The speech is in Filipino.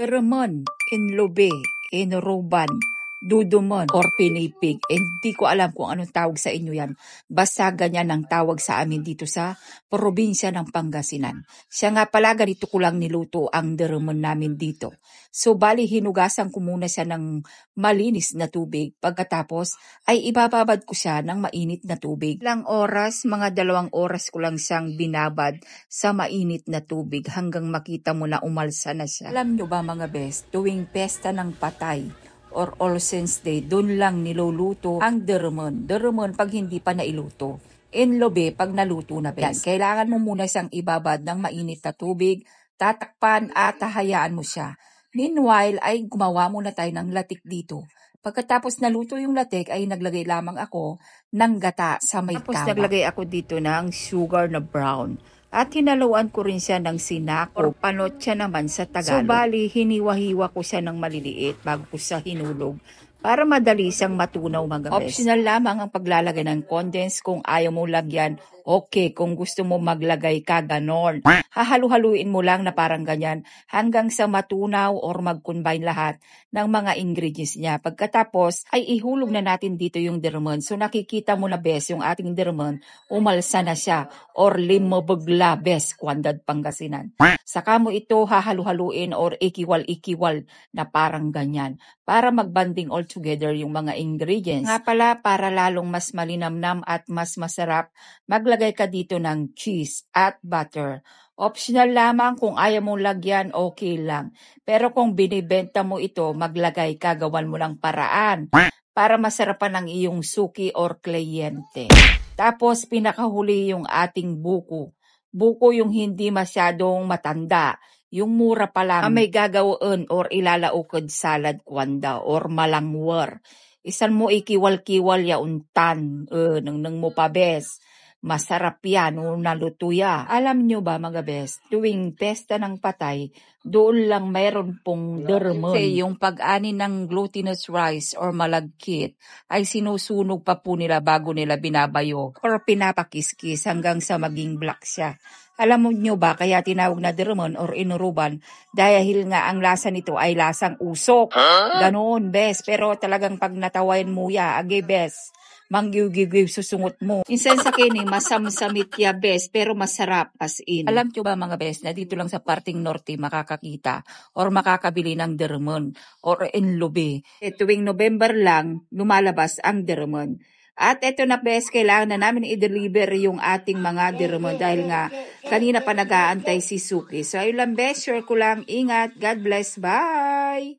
Ramon, Inlobe, Inuruban, Dudumon, or Pinipig. Hindi ko alam kung anong tawag sa inyo yan. Basta ganyan ang tawag sa amin dito sa probinsya ng Pangasinan. Siya nga pala, ganito ko lang niluto ang Ramon namin dito. So, bali, hinugasan ko muna siya ng malinis na tubig. Pagkatapos, ay ibababad ko siya ng mainit na tubig. Ilang oras, mga 2 oras ko lang siyang binabad sa mainit na tubig hanggang makita mo na umalsa na siya. Alam nyo ba mga best, tuwing pesta ng patay or All Saints Day, doon lang niluluto ang Ramon. Ramon pag hindi pa nailuto. Inlobe pag naluto na best. Yan, kailangan mo muna siyang ibabad ng mainit na tubig, tatakpan at hayaan mo siya. Meanwhile ay gumawa muna tayo ng latik dito. Pagkatapos naluto yung latik ay naglagay lamang ako ng gata sa may tawa. Tapos naglagay ako dito ng sugar na brown. At hinaluan ko rin siya ng sinako, panotsa naman sa Tagalog. So bali, hiniwa-hiwa ko siya ng maliliit bago ko siya hinulog para madali siyang matunaw mga best. Optional lamang ang paglalagay ng condensed. Kung ayaw mo lagyan, okay. Kung gusto mo maglagay ka, ganon. Hahalu-haluin mo lang na parang ganyan hanggang sa matunaw or mag-combine lahat ng mga ingredients niya. Pagkatapos, ay ihulog na natin dito yung Ramon. So nakikita mo na best yung ating Ramon, umalsa na siya or limabagla best, Kuandad Pangasinan. Saka mo ito hahalu-haluin or ikiwal-ikiwal na parang ganyan para magbanding all together yung mga ingredients. Nga pala, para lalong mas malinamnam at mas masarap, maglagay ka dito ng cheese at butter. Optional lamang, kung ayaw mong lagyan, okay lang. Pero kung binibenta mo ito, maglagay ka, gawan mo lang paraan para masarapan ang iyong suki or kliyente. Tapos pinakahuli yung ating buko. Buko yung hindi masyadong matanda. Yung mura pa lang, may gagawin or ilalaukod salad kwanda or malangwar. Isan mo ikiwal-kiwal ya untan, nang mo pa bes. Masarap yan, naluto ya. Alam nyo ba mga best, tuwing pesta ng patay, doon lang mayroon pong Ramon. Kasi yung pag-ani ng glutinous rice or malagkit ay sinusunog pa po nila bago nila binabayo or pinapakiskis hanggang sa maging black siya. Alam mo nyo ba kaya tinawag na Ramon or Inuruban dahil nga ang lasa nito ay lasang usok. Ganoon, best. Pero talagang pag natawain mo ya, age best. Manggiw-giw susungot mo. Insan sa kini, masamsamit ya best, pero masarap as in. Alam nyo ba mga best, na dito lang sa parting norte makakakita or makakabili ng Ramon or Inlobe. Tuwing November lang, lumalabas ang Ramon. At eto na best, kailangan na namin i-deliver yung ating mga Ramon dahil nga kanina pa nag-aantay si Suki. So ayun lang best, sure ko lang, ingat, God bless, bye!